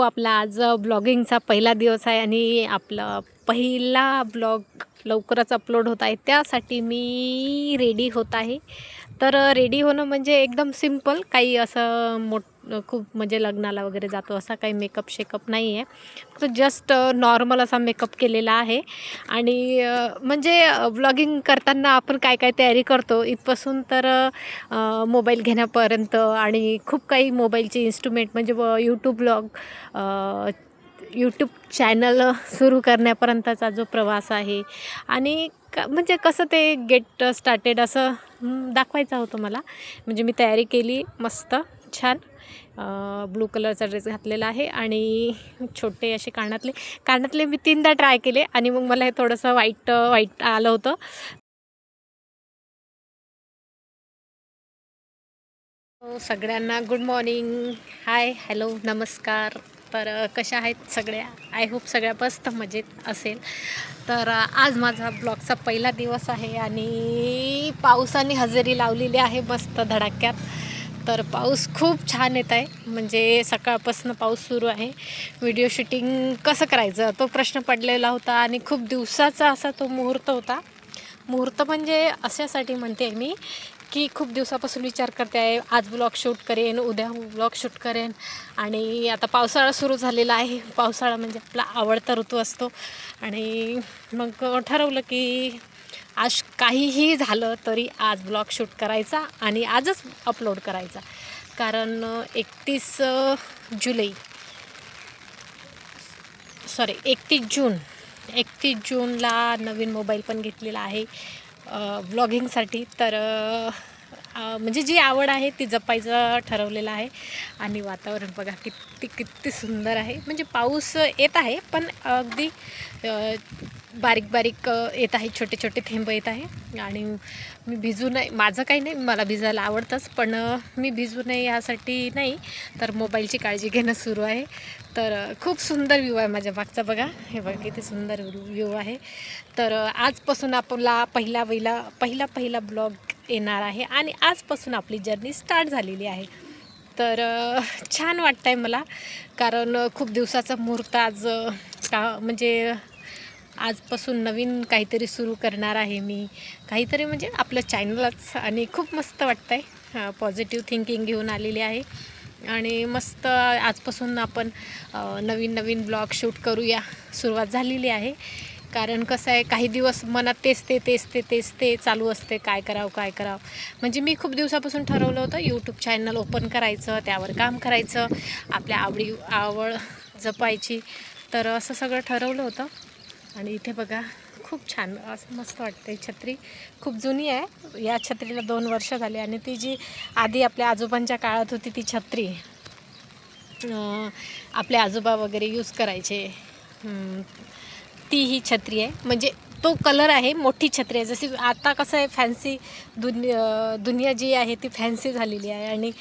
आपला आज ब्लॉगिंगचा पहिला दिवस आहे आणि आपला पहिला ब्लॉग लवकरच अपलोड होत आहे. त्यासाठी मी रेडी होत आहे. तर रेडी होणं म्हणजे एकदम सिंपल, काही असं खूप म्हणजे लग्नाला वगैरे जातो असा काही मेकअप शेकअप नाही आहे. फक्त जस्ट नॉर्मल असा मेकअप केलेला आहे. आणि म्हणजे ब्लॉगिंग करताना आपण काय काय तयारी करतो इथपासून तर मोबाईल घेण्यापर्यंत आणि खूप काही मोबाईलचे इन्स्ट्रुमेंट म्हणजे यूट्यूब ब्लॉग, यूट्यूब चॅनल सुरू करण्यापर्यंतचा जो प्रवास आहे आणि म्हणजे कसं ते गेट स्टार्टेड असं दाखवायचं होतं मला. म्हणजे मी तयारी केली मस्त छान, ब्लू कलरचा ड्रेस घातलेला आहे आणि छोटे असे कानातले मी 3दा ट्राय केले आणि मग मला हे थोडंसं वाईट आलं होतं. सगळ्यांना गुड मॉर्निंग, हाय, हॅलो, नमस्कार. तर कशा आहेत सगळ्या? आय होप सगळ्या मस्त मजेत असेल. तर आज माझा ब्लॉगचा पहिला दिवस आहे आणि पावसाने हजेरी लावलेली आहे मस्त धडाक्यात. तर पाऊस खूप छान येत आहे, म्हणजे सकाळपासून पाऊस सुरू आहे. व्हिडिओ शूटिंग कसं करायचं तो प्रश्न पडलेला होता आणि खूप दिवसाचा असा तो मुहूर्त होता. मुहूर्त म्हणजे अशासाठी म्हणते मी की खूप दिवसापासून विचार करते आहे, आज ब्लॉग शूट करेन, उद्या ब्लॉग शूट करेन. आणि आता पावसाळा सुरू झालेला आहे. पावसाळा म्हणजे आपला आवडता ऋतू असतो आणि मग ठरवलं की आज काहीही झालं तरी आज ब्लॉग शूट करायचा आणि आजच अपलोड करायचा. कारण 31 जूनला नवीन मोबाईल पण घेतलेला आहे ब्लॉगिंगसाठी. तर म्हणजे जी आवड आहे ती जपायचं ठरवलेलं आहे. आणि वातावरण बघा किती सुंदर आहे. म्हणजे पाऊस येत आहे पण अगदी बारीक बारीक येत आहे, छोटे छोटे थेंब येत आहे. आणि मी भिजू नये, माझं काही नाही, मला भिजायला आवडतंच, पण मी भिजू नये यासाठी नाही तर मोबाईलची काळजी घेणं सुरू आहे. तर खूप सुंदर व्ह्यू आहे माझ्या मागचा, बघा हे बघा किती सुंदर व्ह्यू आहे. तर आजपासून आपला पहिला ब्लॉग येणार आहे आणि आजपासून आपली जर्नी स्टार्ट झालेली आहे. तर छान वाटतं आहे मला, कारण खूप दिवसाचा मुहूर्त आज म्हणजे आजपासून नवीन काहीतरी सुरू करणार आहे मी, काहीतरी म्हणजे आपलं चॅनलच. आणि खूप मस्त वाटतं आहे, पॉझिटिव्ह थिंकिंग घेऊन आलेली आहे. आणि मस्त आजपासून आपण नवीन ब्लॉग शूट करूया, सुरुवात झालेली आहे. कारण कसं आहे, काही दिवस मनात तेच ते चालू असते, काय करावं. म्हणजे मी खूप दिवसापासून ठरवलं होतं यूट्यूब चॅनल ओपन करायचं, त्यावर काम करायचं, आपल्या आवड जपायची. तर असं सगळं ठरवलं होतं. आणि इथे बघा खूप छान असं मस्त वाटते. छत्री खूप जुनी आहे, या छत्रीला 2 वर्ष झाले. आणि ती जी आधी आपल्या आजोबांच्या काळात होती ती छत्री, आपले आजोबा वगैरे यूज करायचे, ती ही छत्री आहे. म्हणजे तो कलर आहे, मोठी छत्री आहे. जशी आता कसं आहे फॅन्सी दुनिया जी आहे ती फॅन्सी झालेली आहे. आणि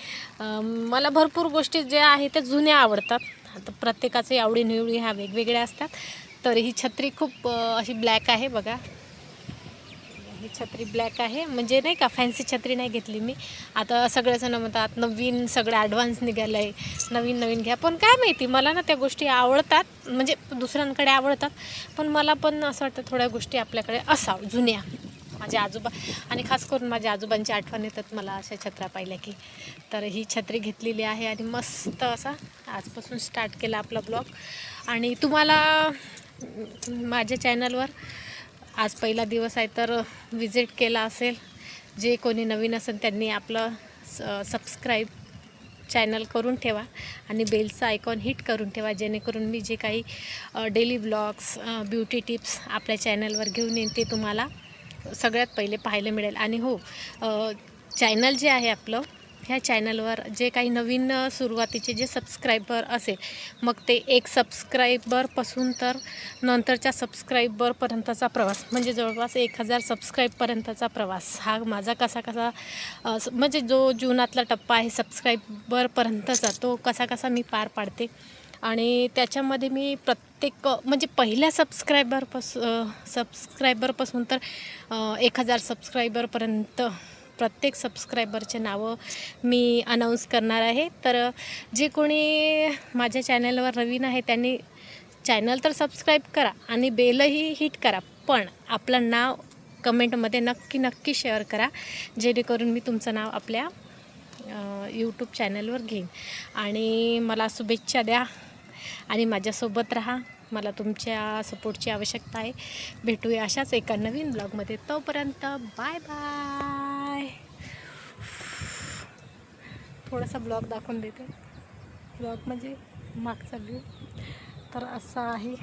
मला भरपूर गोष्टी ज्या आहेत त्या जुन्या आवडतात. आता प्रत्येकाचे आवडीनिवडी ह्या वेगवेगळ्या असतात. तर ही छत्री खूप अशी ब्लॅक आहे बघा, ही छत्री ब्लॅक आहे. म्हणजे नाही का, फॅन्सी छत्री नाही घेतली मी. आता सगळेजण म्हणतात नवीन सगळं ॲडव्हान्स निघालं आहे, नवीन घ्या. पण काय माहिती, मला ना त्या गोष्टी आवडतात, म्हणजे दुसऱ्यांकडे आवडतात, पण मला पण असं वाटतं थोड्या गोष्टी आपल्याकडे असावं जुन्या. माझे आजोबा, आणि खास करून माझ्या आजोबांची आठवण येतात मला अशा छत्र्या पाहिल्या की. तर ही छत्री घेतलेली आहे आणि मस्त असा आजपासून स्टार्ट केला आपला ब्लॉग. आणि तुम्हाला माझ्या चॅनलवर आज पहिला दिवस आहे तर विजिट केला असेल. जे कोणी नवीन असेल त्यांनी आपलं सबस्क्राईब चॅनल करून ठेवा आणि बेलचं आयकॉन हिट करून ठेवा, जेणेकरून मी जे काही डेली ब्लॉग्स, ब्युटी टिप्स आपल्या चॅनलवर घेऊन येईन ते तुम्हाला सगळ्यात पहिले पाहायला मिळेल. आणि हो, चॅनल जे आहे आपलं, ह्या चॅनलवर जे काही नवीन सुरुवातीचे जे सबस्क्रायबर असेल, मग ते 1 सबस्क्रायबरपासून तर नंतरच्या सबस्क्रायबरपर्यंतचा प्रवास, म्हणजे जवळपास 1000 सबस्क्राईबपर्यंतचा प्रवास हा माझा कसा म्हणजे जो जीवनातला टप्पा आहे सबस्क्रायबरपर्यंतचा, तो कसा मी पार पाडते. आणि त्याच्यामध्ये मी प्रत्येक म्हणजे पहिल्या सबस्क्रायबरपासून तर 1000 सबस्क्रायबरपर्यंत प्रत्येक सबस्क्रायबरचे नावं मी अनाऊन्स करणार आहे. तर जे कोणी माझ्या चॅनलवर नवीन आहे त्यांनी चॅनल तर सबस्क्राईब करा आणि बेलही हिट करा, पण आपलं नाव कमेंटमध्ये नक्की शेअर करा, जेणेकरून मी तुमचं नाव आपल्या यूट्यूब चॅनलवर घेईन. आणि मला शुभेच्छा द्या आणि माझ्यासोबत राहा. मला तुमच्या सपोर्टची आवश्यकता आहे. भेटूया अशाच एका नवीन ब्लॉगमध्ये. तोपर्यंत बाय बाय. थोडासा ब्लॉग दाखवून देते. ब्लॉग म्हणजे मागचा व्ह्यू तर असा आहे.